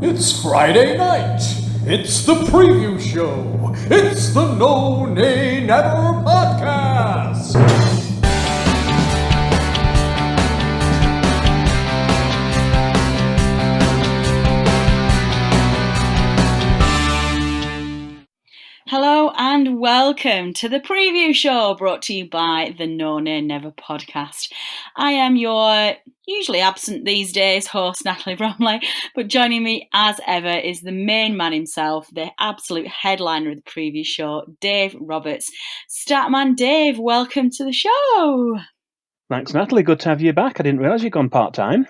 It's Friday night. It's the preview show. It's the No Nay Never podcast. Hello and welcome to the preview show brought to you by the No Nay Never podcast. I am your usually absent these days host, Natalie Bromley, but joining me as ever is the main man himself, the absolute headliner of the preview show, Dave Roberts. Statman Dave, welcome to the show. Thanks, Natalie. Good to have you back. I didn't realise you'd gone part-time.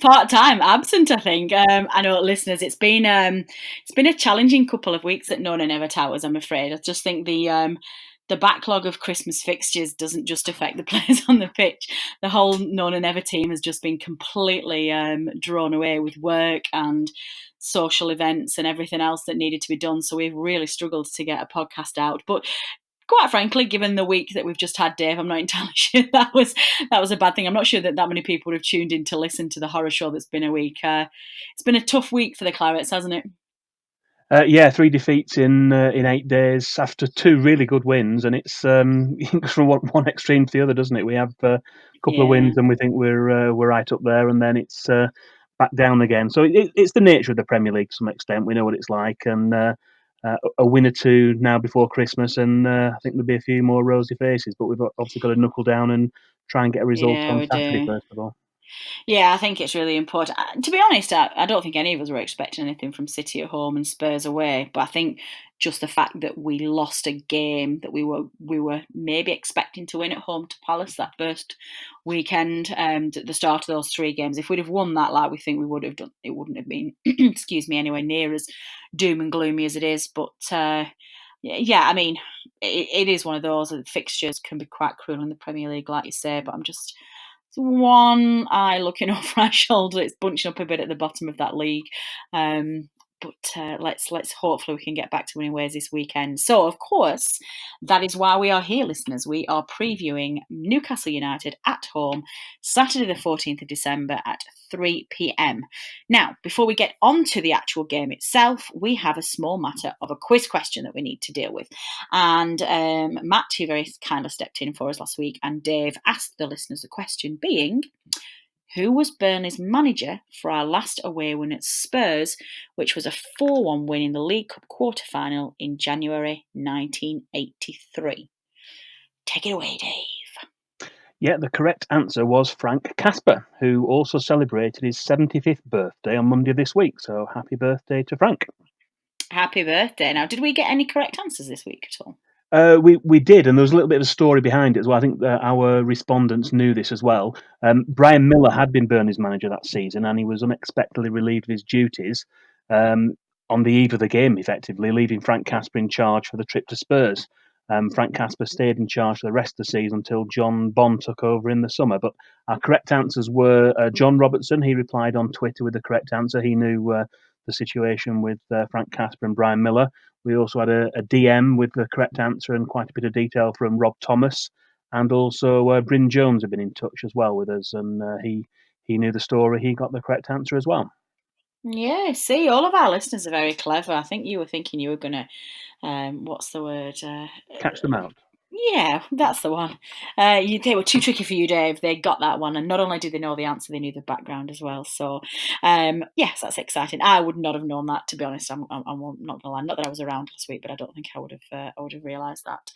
Part-time absent, I think. I know, listeners, it's been a challenging couple of weeks at No Nay Never Towers, I'm afraid. I just think the backlog of Christmas fixtures doesn't just affect the players on the pitch. The whole No Nay Never team has just been completely drawn away with work and social events and everything else that needed to be done. So we've really struggled to get a podcast out. But quite frankly, given the week that we've just had, Dave, I'm not entirely sure that was a bad thing. I'm not sure that many people would have tuned in to listen to the horror show that's been a week. It's been a tough week for the Clarets, hasn't it? Yeah, 3 defeats in 8 days after 2 really good wins, and it's from one extreme to the other, doesn't it? We have a couple of wins, and we think we're right up there, and then it's back down again. So it's the nature of the Premier League to some extent. We know what it's like, and a win or two now before Christmas, and I think there'll be a few more rosy faces. But we've obviously got to knuckle down and try and get a result on Saturday first of all. Yeah, I think it's really important. To be honest, I don't think any of us were expecting anything from City at home and Spurs away. But I think just the fact that we lost a game that we were maybe expecting to win at home to Palace that first weekend, at the start of those 3 games, if we'd have won that like we think we would have done, it wouldn't have been, excuse me, anywhere near as doom and gloomy as it is. But yeah, I mean, it is one of those that fixtures can be quite cruel in the Premier League, like you say. But I'm just one eye looking over our shoulder. It's bunching up a bit at the bottom of that league. But let's hopefully we can get back to winning ways this weekend. So, of course, that is why we are here, listeners. We are previewing Newcastle United at home, Saturday the 14th of December at 3 p.m. Now, before we get on to the actual game itself, we have a small matter of a quiz question that we need to deal with. And Matt, who very kindly stepped in for us last week, and Dave asked the listeners a question being, who was Burnley's manager for our last away win at Spurs, which was a 4-1 win in the League Cup quarter-final in January 1983? Take it away, Dave. Yeah, the correct answer was Frank Casper, who also celebrated his 75th birthday on Monday this week. So happy birthday to Frank. Happy birthday. Now, did we get any correct answers this week at all? We did, and there was a little bit of a story behind it as well. I think our respondents knew this as well. Brian Miller had been Burnley's manager that season, and he was unexpectedly relieved of his duties on the eve of the game, effectively, leaving Frank Casper in charge for the trip to Spurs. Frank Casper stayed in charge for the rest of the season until John Bond took over in the summer. But our correct answers were John Robertson. He replied on Twitter with the correct answer. He knew the situation with Frank Casper and Brian Miller. We also had a DM with the correct answer and quite a bit of detail from Rob Thomas, and also Bryn Jones had been in touch as well with us, and he knew the story. He got the correct answer as well. Yeah, see, all of our listeners are very clever. I think you were thinking you were going to, what's the word? Catch them out. Yeah, that's the one. They were too tricky for you, Dave. They got that one, and not only did they know the answer, they knew the background as well. So, yes, that's exciting. I would not have known that, to be honest. I'm not going to lie. Not that I was around last week, but I don't think I would have realised that.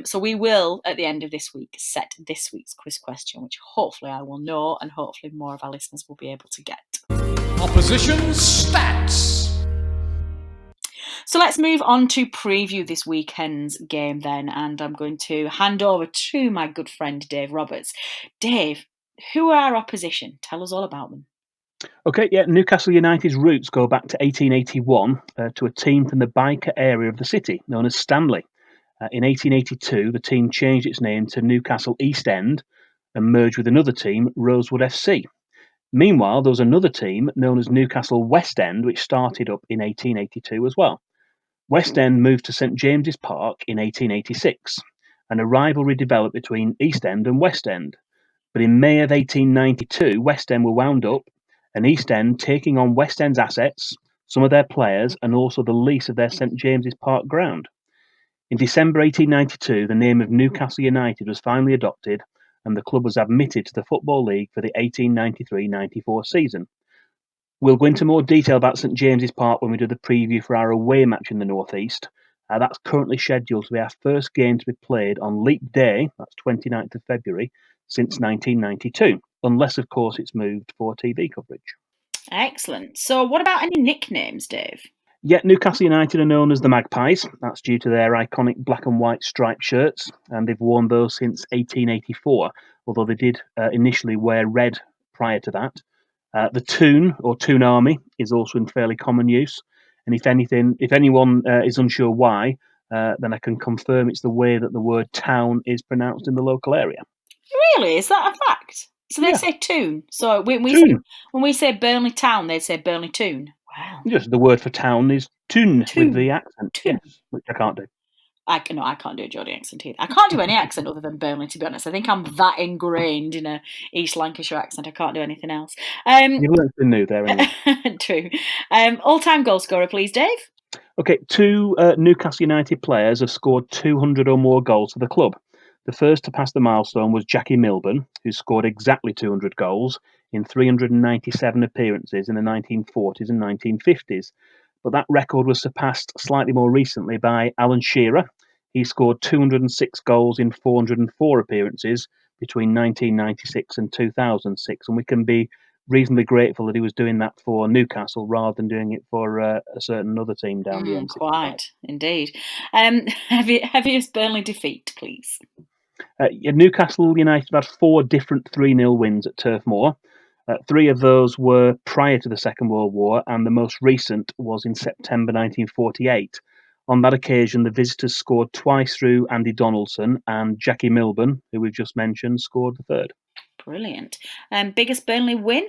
So we will, at the end of this week, set this week's quiz question, which hopefully I will know, and hopefully more of our listeners will be able to get. Opposition stats. So let's move on to preview this weekend's game then, and I'm going to hand over to my good friend Dave Roberts. Dave, who are our opposition? Tell us all about them. Okay, yeah, Newcastle United's roots go back to 1881 to a team from the biker area of the city known as Stanley. In 1882, the team changed its name to Newcastle East End and merged with another team, Rosewood FC. Meanwhile, there was another team known as Newcastle West End, which started up in 1882 as well. West End moved to St James's Park in 1886, and a rivalry developed between East End and West End. But in May of 1892, West End were wound up, an East End taking on West End's assets, some of their players, and also the lease of their St James's Park ground. In December 1892, the name of Newcastle United was finally adopted, and the club was admitted to the Football League for the 1893-94 season. We'll go into more detail about St James's Park when we do the preview for our away match in the North East. That's currently scheduled to be our first game to be played on Leap Day, that's 29th of February, since 1992, unless, of course, it's moved for TV coverage. Excellent. So what about any nicknames, Dave? Yet Newcastle United are known as the Magpies. That's due to their iconic black and white striped shirts, and they've worn those since 1884, although they did initially wear red prior to that. The Toon, or Toon Army, is also in fairly common use, and if anyone is unsure why, then I can confirm it's the way that the word town is pronounced in the local area. Really? Is that a fact? So they say Toon. So when we say Burnley Town, they say Burnley Toon. Wow. Just the word for town is Toon with the accent. Toon. Yes, which I can't do. I can't do a Geordie accent either. I can't do any accent other than Burnley, to be honest. I think I'm that ingrained in a East Lancashire accent. I can't do anything else. You've learned something new there, anyway. True. All-time goal scorer, please, Dave. Okay, two Newcastle United players have scored 200 or more goals for the club. The first to pass the milestone was Jackie Milburn, who scored exactly 200 goals in 397 appearances in the 1940s and 1950s. But that record was surpassed slightly more recently by Alan Shearer. He scored 206 goals in 404 appearances between 1996 and 2006, and we can be reasonably grateful that he was doing that for Newcastle rather than doing it for a certain other team down the M65. Quite, indeed. Heaviest Burnley defeat, please. Newcastle United had 4 different 3-0 wins at Turf Moor. 3 of those were prior to the Second World War, and the most recent was in September 1948. On that occasion, the visitors scored twice through Andy Donaldson, and Jackie Milburn, who we've just mentioned, scored the third. Brilliant. Biggest Burnley win?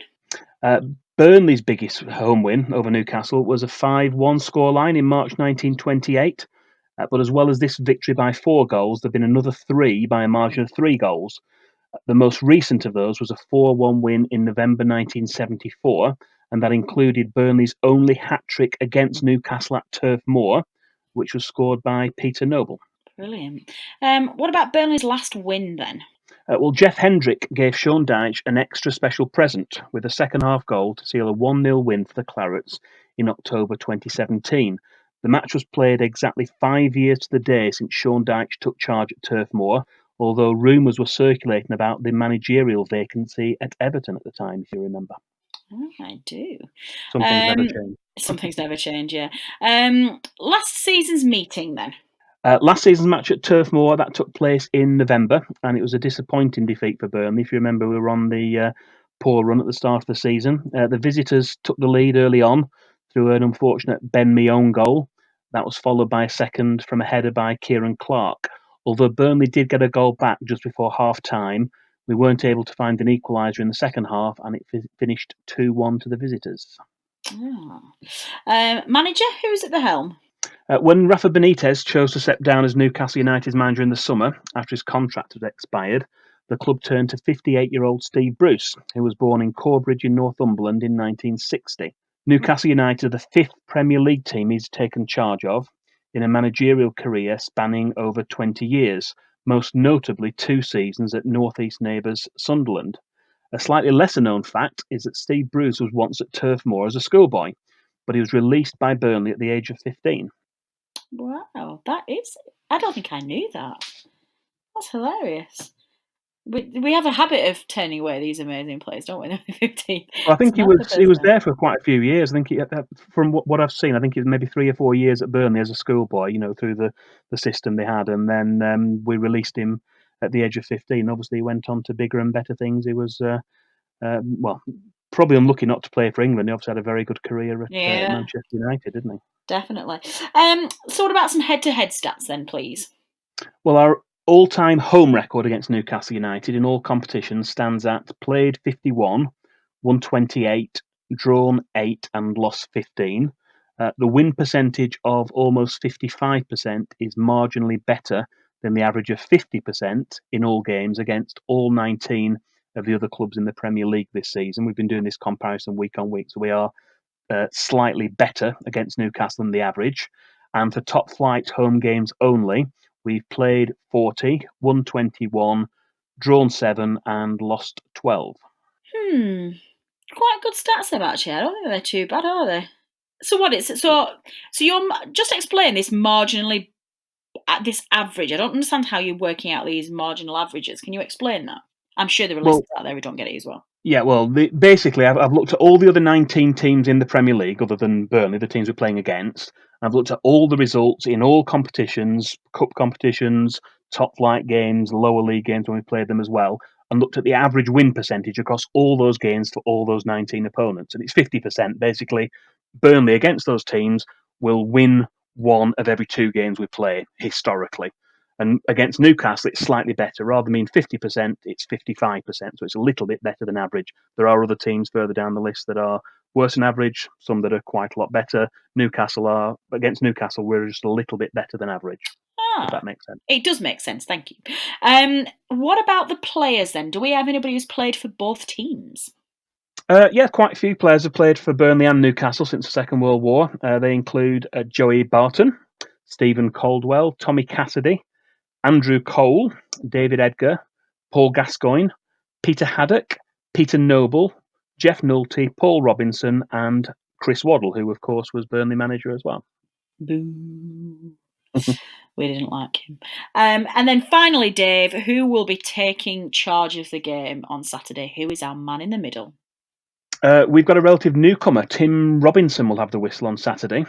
Burnley's biggest home win over Newcastle was a 5-1 scoreline in March 1928. But as well as this victory by 4 goals, there have been another 3 by a margin of 3 goals. The most recent of those was a 4-1 win in November 1974, and that included Burnley's only hat-trick against Newcastle at Turf Moor, which was scored by Peter Noble. Brilliant. What about Burnley's last win then? Well, Jeff Hendrick gave Sean Dyche an extra special present with a second-half goal to seal a 1-0 win for the Clarets in October 2017. The match was played exactly 5 years to the day since Sean Dyche took charge at Turf Moor, although rumours were circulating about the managerial vacancy at Everton at the time, if you remember. Oh, I do. Something's never changed. Something's never changed, yeah. Last season's meeting then? Last season's match at Turf Moor, that took place in November, and it was a disappointing defeat for Burnley. If you remember, we were on the poor run at the start of the season. The visitors took the lead early on through an unfortunate Ben Mee own goal. That was followed by a second from a header by Kieran Clark. Although Burnley did get a goal back just before half-time, we weren't able to find an equaliser in the second half, and it finished 2-1 to the visitors. Oh. Manager, who's at the helm? When Rafa Benitez chose to step down as Newcastle United's manager in the summer, after his contract had expired, the club turned to 58-year-old Steve Bruce, who was born in Corbridge in Northumberland in 1960. Newcastle United are the 5th Premier League team he's taken charge of, in a managerial career spanning over 20 years, most notably 2 seasons at North East neighbours Sunderland. A slightly lesser-known fact is that Steve Bruce was once at Turf Moor as a schoolboy, but he was released by Burnley at the age of 15. Wow, that is... I don't think I knew that. That's hilarious. We have a habit of turning away these amazing players, don't we? 15. Well, I think he was there for quite a few years. I think from what I've seen, I think it was maybe 3 or 4 years at Burnley as a schoolboy, through the system they had, and then we released him at the age of 15. Obviously, he went on to bigger and better things. He was probably unlucky not to play for England. He obviously had a very good career at Manchester United, didn't he? Definitely. So what about some head-to-head stats then, please? Well, our all-time home record against Newcastle United in all competitions stands at played 51, won 28, drawn 8 and lost 15. The win percentage of almost 55% is marginally better than the average of 50% in all games against all 19 of the other clubs in the Premier League this season. We've been doing this comparison week on week, so we are slightly better against Newcastle than the average. And for top flight home games only, we've played 40, won 21, drawn 7, and lost 12. Quite good stats there, actually. I don't think they're too bad, are they? So what is it? So you're just explain this marginally at this average. I don't understand how you're working out these marginal averages. Can you explain that? I'm sure there are listeners out there who don't get it as well. Yeah, well, basically, I've looked at all the other 19 teams in the Premier League, other than Burnley, the teams we're playing against. I've looked at all the results in all competitions, cup competitions, top flight games, lower league games when we played them as well, and looked at the average win percentage across all those games for all those 19 opponents. And it's 50%. Basically, Burnley against those teams will win one of every 2 games we play historically. And against Newcastle, it's slightly better. Rather than being 50%, it's 55%. So it's a little bit better than average. There are other teams further down the list that are worse than average, some that are quite a lot better. Against Newcastle, we're just a little bit better than average. If that makes sense. It does make sense, thank you. What about the players then? Do we have anybody who's played for both teams? Yeah, quite a few players have played for Burnley and Newcastle since the Second World War. They include Joey Barton, Stephen Caldwell, Tommy Cassidy, Andrew Cole, David Edgar, Paul Gascoigne, Peter Haddock, Peter Noble, Jeff Nolte, Paul Robinson, and Chris Waddle, who, of course, was Burnley manager as well. Boo. We didn't like him. And then finally, Dave, who will be taking charge of the game on Saturday? Who is our man in the middle? We've got a relative newcomer. Tim Robinson will have the whistle on Saturday.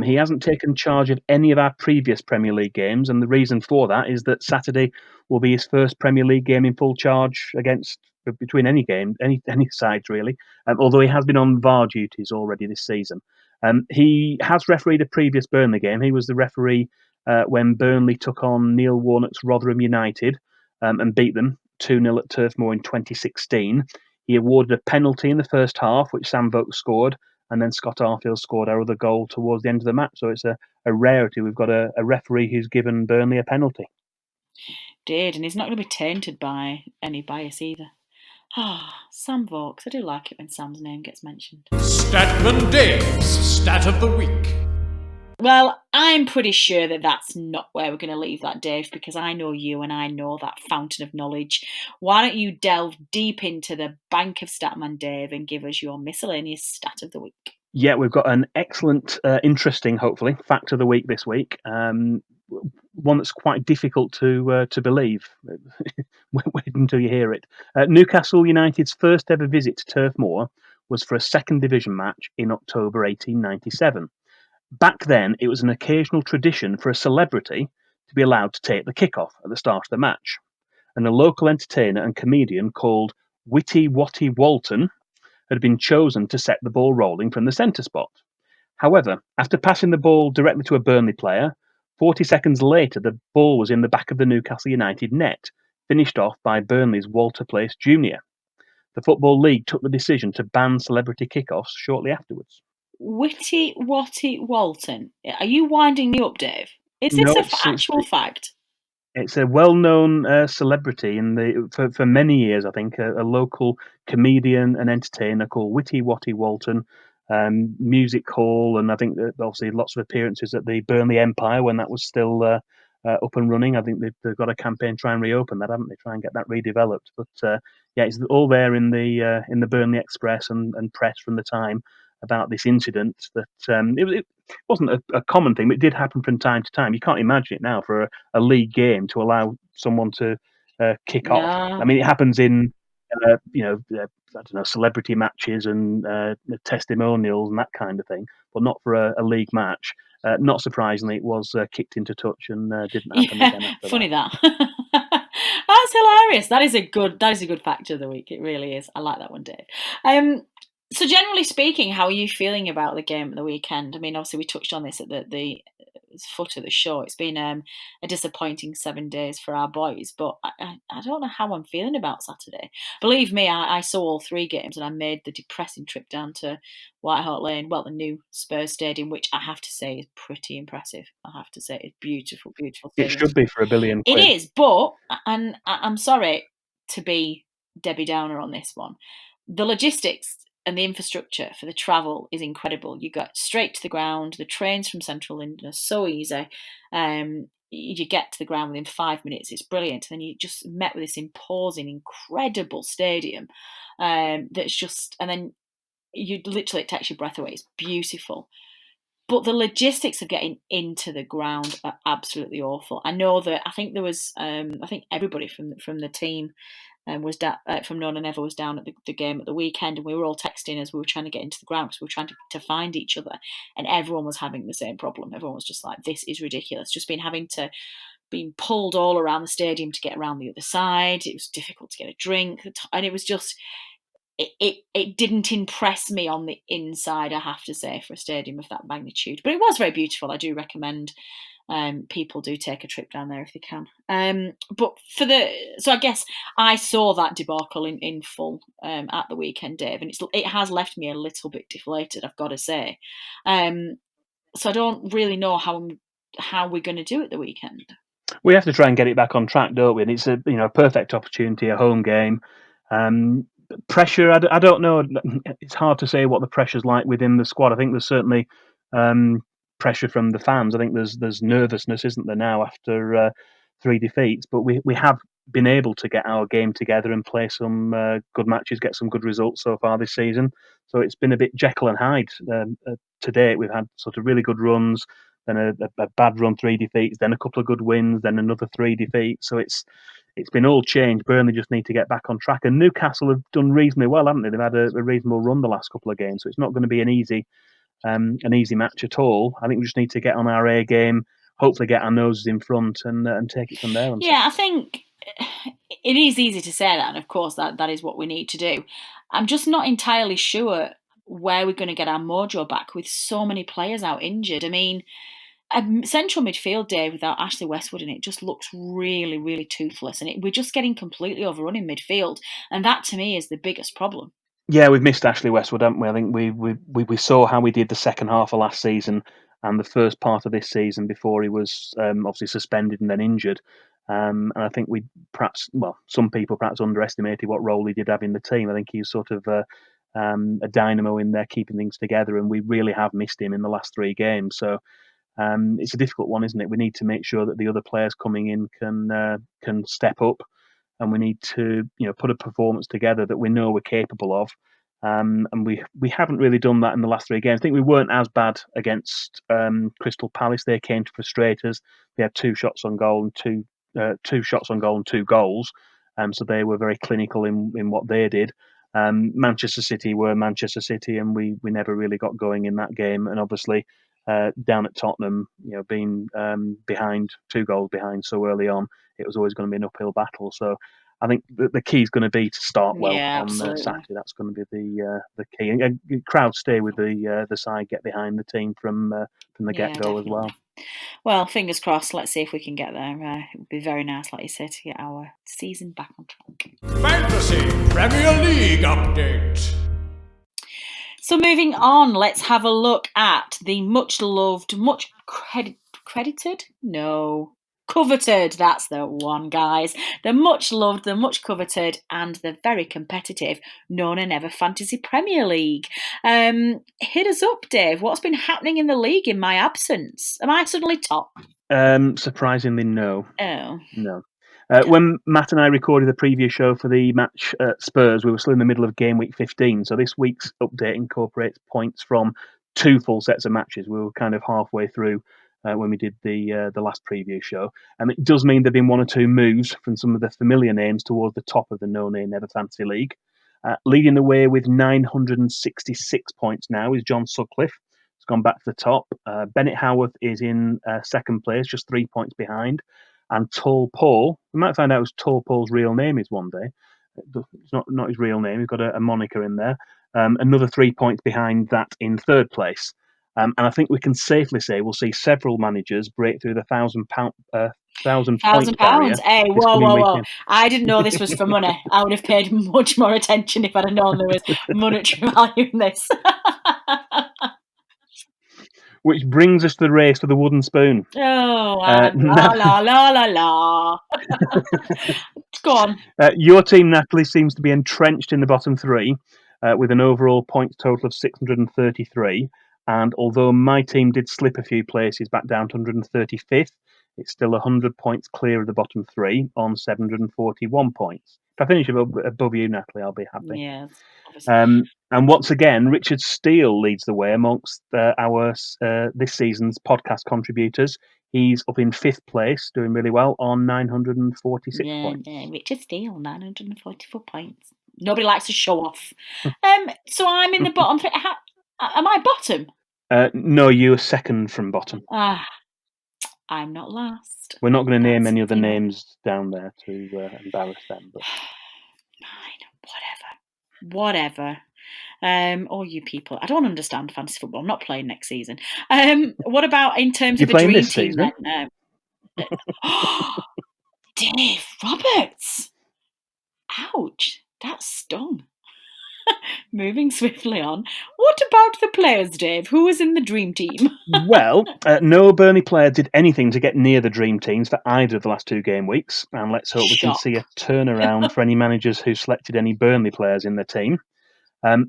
He hasn't taken charge of any of our previous Premier League games, and the reason for that is that Saturday will be his first Premier League game in full charge between any sides really. Although he has been on VAR duties already this season. He has refereed a previous Burnley game. He was the referee when Burnley took on Neil Warnock's Rotherham United and beat them 2-0 at Turf Moor in 2016. He awarded a penalty in the first half, which Sam Vokes scored, and then Scott Arfield scored our other goal towards the end of the match. So it's a rarity. We've got a referee who's given Burnley a penalty. And he's not going to be tainted by any bias either. Sam Vokes. I do like it when Sam's name gets mentioned. Statman Dave's Stat of the Week. Well, I'm pretty sure that that's not where we're going to leave that, Dave, because I know you and I know that fountain of knowledge. Why don't you delve deep into the bank of Statman Dave and give us your miscellaneous stat of the week? Yeah, we've got an excellent, interesting, hopefully, fact of the week this week. One that's quite difficult to believe. Wait until you hear it. Newcastle United's first ever visit to Turf Moor was for a second division match in October 1897. Back then, it was an occasional tradition for a celebrity to be allowed to take the kickoff at the start of the match. And a local entertainer and comedian called Witty Watty Walton had been chosen to set the ball rolling from the centre spot. However, after passing the ball directly to a Burnley player, 40 seconds later the ball was in the back of the Newcastle United net, finished off by Burnley's Walter Place Jr. The Football League took the decision to ban celebrity kickoffs shortly afterwards. Witty Watty Walton. Are you winding me up, Dave? Is this an actual fact? It's a well-known celebrity for many years, I think, a local comedian and entertainer called Witty Watty Walton. Music hall, and I think that obviously lots of appearances at the Burnley Empire when that was still up and running. I think they've got a campaign to try and reopen that, haven't they? Try and get that redeveloped. But it's all there in the Burnley Express and press from the time about this incident. That it wasn't a common thing, but it did happen from time to time. You can't imagine it now for a league game to allow someone to kick off. I mean, it happens in I don't know, celebrity matches and testimonials and that kind of thing, but not for a league match. Not surprisingly, it was kicked into touch and didn't happen again after funny that. That's hilarious. That is a good fact of the week. It really is. I like that one, Dave. So generally speaking, how are you feeling about the game at the weekend? I mean, obviously we touched on this at the foot of the show. It's been a disappointing 7 days for our boys, but I don't know how I'm feeling about Saturday. Believe me, I saw all 3 games and I made the depressing trip down to White Hart Lane, the new Spurs Stadium, which I have to say is pretty impressive. I have to say it's beautiful, beautiful. It should be for £1 billion. It is, but and I'm sorry to be Debbie Downer on this one. The logistics and the infrastructure for the travel is incredible. You got straight to the ground. The trains from Central London are so easy. You get to the ground within 5 minutes. It's brilliant. And then you just met with this imposing, incredible stadium that's just, and then you literally, it takes your breath away. It's beautiful. But the logistics of getting into the ground are absolutely awful. I know that I think there was, I think everybody from the team was from Nona Never was down at the game at the weekend, and we were all texting as we were trying to get into the ground because we were trying to find each other, and everyone was having the same problem. Everyone was just like, "This is ridiculous." Just being pulled all around the stadium to get around the other side. It was difficult to get a drink, and it was just. It didn't impress me on the inside, I have to say, for a stadium of that magnitude. But it was very beautiful. I do recommend people do take a trip down there if they can. But so I guess I saw that debacle in full at the weekend, Dave, and it has left me a little bit deflated, I've got to say. So I don't really know how we're going to do it the weekend. We have to try and get it back on track, don't we? And it's a perfect opportunity, a home game. Pressure, I don't know. It's hard to say what the pressure's like within the squad. I think there's certainly pressure from the fans. I think there's nervousness, isn't there, now after 3 defeats? But we have been able to get our game together and play some good matches, get some good results so far this season. So it's been a bit Jekyll and Hyde to date. We've had sort of really good runs, then a bad run, 3 defeats, then a couple of good wins, then another 3 defeats. So it's been all changed. Burnley just need to get back on track. And Newcastle have done reasonably well, haven't they? They've had a reasonable run the last couple of games. So it's not going to be an easy match at all. I think we just need to get on our A game, hopefully get our noses in front and take it from there. Yeah, I think it is easy to say that. And of course, that is what we need to do. I'm just not entirely sure where we're going to get our mojo back with so many players out injured. I mean, a central midfield, Dave, without Ashley Westwood in it just looks really, really toothless. And we're just getting completely overrun in midfield. And that, to me, is the biggest problem. Yeah, we've missed Ashley Westwood, haven't we? I think we saw how we did the second half of last season and the first part of this season before he was obviously suspended and then injured. And I think some people perhaps underestimated what role he did have in the team. I think he's sort of a dynamo in there, keeping things together, and we really have missed him in the last 3 games. So it's a difficult one, isn't it? We need to make sure that the other players coming in can step up, and we need to put a performance together that we know we're capable of. And we haven't really done that in the last 3 games. I think we weren't as bad against Crystal Palace. They came to frustrate us. They had 2 shots on goal and 2 shots on goal and 2 goals. So they were very clinical in what they did. Manchester City were Manchester City, and we never really got going in that game. And obviously, down at Tottenham, being behind 2 goals behind so early on, it was always going to be an uphill battle. So I think the key is going to be to start well on Saturday. That's going to be the key. And crowd stay with the side, get behind the team from the get-go as well. Well, fingers crossed. Let's see if we can get there. It would be very nice, like you said, to get our season back on track. Fantasy Premier League update. So moving on, let's have a look at the much loved, much credited? No. Coveted, that's the one, guys. The much loved, the much coveted, and the very competitive Nona Never Fantasy Premier League. Hit us up, Dave. What's been happening in the league in my absence? Am I suddenly top? Surprisingly, no. Oh. No. When Matt and I recorded the previous show for the match at Spurs, we were still in the middle of game week 15. So this week's update incorporates points from 2 full sets of matches. We were kind of halfway through when we did the last preview show. And it does mean there have been 1 or 2 moves from some of the familiar names towards the top of the No Name Never Fantasy League. Leading the way with 966 points now is John Sutcliffe. He's gone back to the top. Bennett Howarth is in second place, just 3 points behind. And Tall Paul, we might find out what Tall Paul's real name is one day. It's not his real name. He's got a moniker in there. Another 3 points behind that in third place. And I think we can safely say we'll see several managers break through the £1,000 barrier. Hey, whoa. I didn't know this was for money. I would have paid much more attention if I'd have known there was monetary value in this. Which brings us to the race for the wooden spoon. Oh, la. Go on. Your team, Natalie, seems to be entrenched in the bottom three with an overall points total of 633. And although my team did slip a few places back down to 135th, it's still 100 points clear of the bottom three on 741 points. If I finish above you, Natalie, I'll be happy. Yes, obviously. And once again, Richard Steele leads the way amongst our this season's podcast contributors. He's up in 5th place, doing really well on 946 points. Yeah, Richard Steele, 944 points. Nobody likes to show off. So I'm in the bottom three. Am I bottom? No, you're second from bottom. I'm not last. We're not going to name any other names down there to embarrass them. But fine, whatever. All you people, I don't understand fantasy football. I'm not playing next season. What about in terms of a dream this team? season? Then? Dave Roberts. Ouch, that stung. Moving swiftly on. What about the players, Dave? Who was in the dream team? Well, no Burnley player did anything to get near the dream teams for either of the last 2 game weeks, and let's hope we can see a turnaround for any managers who selected any Burnley players in their team.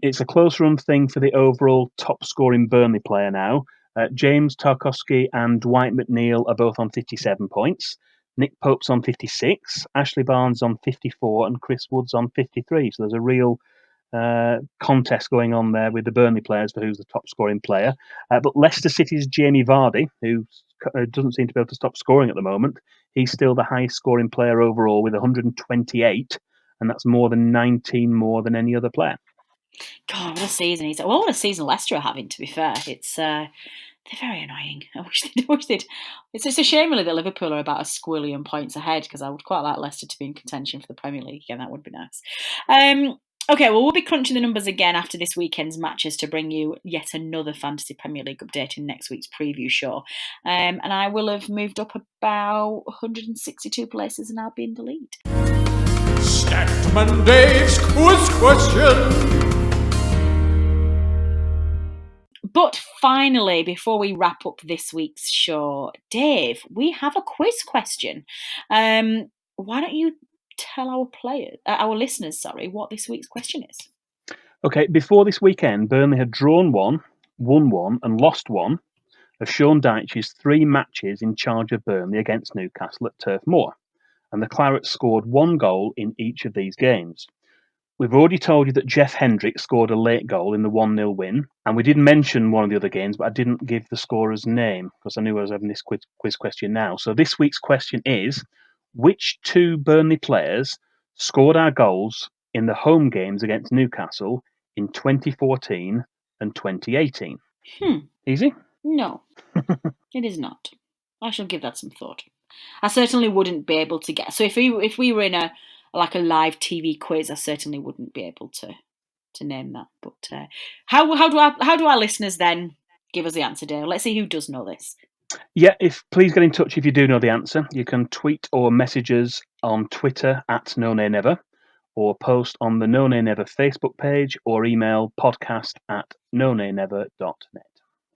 It's a close run thing for the overall top scoring Burnley player now. James Tarkowski and Dwight McNeil are both on 57 points. Nick Pope's on 56, Ashley Barnes on 54, and Chris Wood's on 53. So there's a real contest going on there with the Burnley players for who's the top scoring player. But Leicester City's Jamie Vardy, who doesn't seem to be able to stop scoring at the moment, he's still the highest scoring player overall with 128, and that's more than 19 more than any other player. God, what a season he's what a season Leicester are having, to be fair. It's they're very annoying. I wish they'd. It's a shame really that Liverpool are about a squillion points ahead, because I would quite like Leicester to be in contention for the Premier League again. That would be nice. Okay, well, we'll be crunching the numbers again after this weekend's matches to bring you yet another Fantasy Premier League update in next week's preview show. And I will have moved up about 162 places and I'll be in the lead. Statman Dave's quiz question. But finally, before we wrap up this week's show, Dave, we have a quiz question. Why don't you tell our listeners, what this week's question is? Okay, before this weekend, Burnley had drawn 1, won 1, and lost 1 of Sean Dyche's 3 matches in charge of Burnley against Newcastle at Turf Moor, and the Claret scored 1 goal in each of these games. We've already told you that Jeff Hendrick scored a late goal in the 1-0 win, and we did mention one of the other games, but I didn't give the scorer's name because I knew I was having this quiz question now. So this week's question is, which 2 Burnley players scored our goals in the home games against Newcastle in 2014 and 2018? Easy? No, it is not. I shall give that some thought. I certainly wouldn't be able to get. So if we were in a live TV quiz, I certainly wouldn't be able to name that. But how do our listeners then give us the answer, Dale? Let's see who does know this. Yeah, please get in touch if you do know the answer. You can tweet or message us on Twitter at @NoNayNever, or post on the No Nay Never Facebook page, or email podcast@nonaynever.net,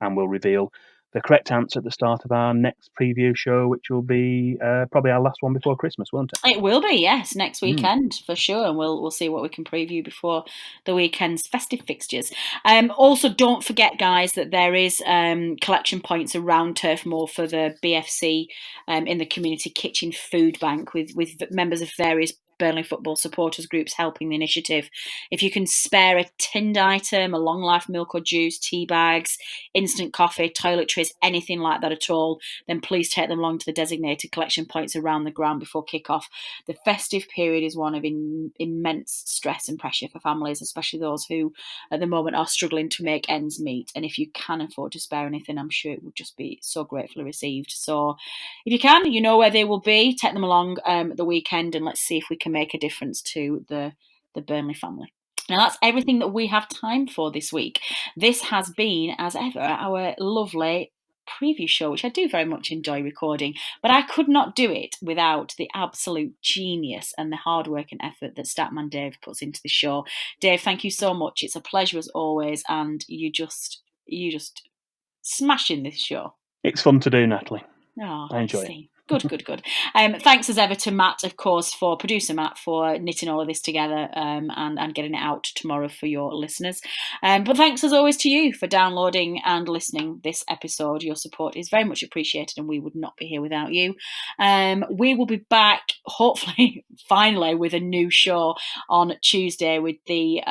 and we'll reveal the correct answer at the start of our next preview show, which will be probably our last one before Christmas, won't it? It will be, yes, next weekend for sure, and we'll see what we can preview before the weekend's festive fixtures. Also, don't forget, guys, that there is collection points around Turf Moor for the BFC in the Community Kitchen Food Bank with members of various Burnley football supporters groups helping the initiative. If you can spare a tinned item, a long life milk or juice, tea bags, instant coffee, toiletries, anything like that at all, then please take them along to the designated collection points around the ground before kick-off. The festive period is one of immense stress and pressure for families, especially those who at the moment are struggling to make ends meet. And if you can afford to spare anything, I'm sure it would just be so gratefully received. So if you can, you know where they will be. Take them along at the weekend, and let's see if we can make a difference to the Burnley family. Now, that's everything that we have time for this week. This has been, as ever, our lovely preview show, which I do very much enjoy recording, but I could not do it without the absolute genius and the hard work and effort that Statman Dave puts into the show. Dave, thank you so much. It's a pleasure as always, and you just smash in this show. It's fun to do, Natalie. Oh, I enjoy it. Good. Thanks as ever to Matt, of course, for producer Matt, for knitting all of this together and getting it out tomorrow for your listeners. But thanks as always to you for downloading and listening this episode. Your support is very much appreciated, and we would not be here without you. We will be back, hopefully, finally, with a new show on Tuesday with the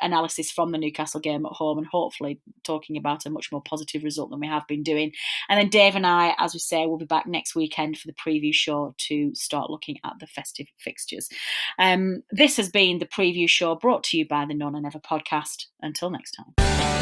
analysis from the Newcastle game at home, and hopefully talking about a much more positive result than we have been doing. And then Dave and I, as we say, will be back next weekend for the preview show to start looking at the festive fixtures. This has been the preview show brought to you by the None and Never podcast. Until next time.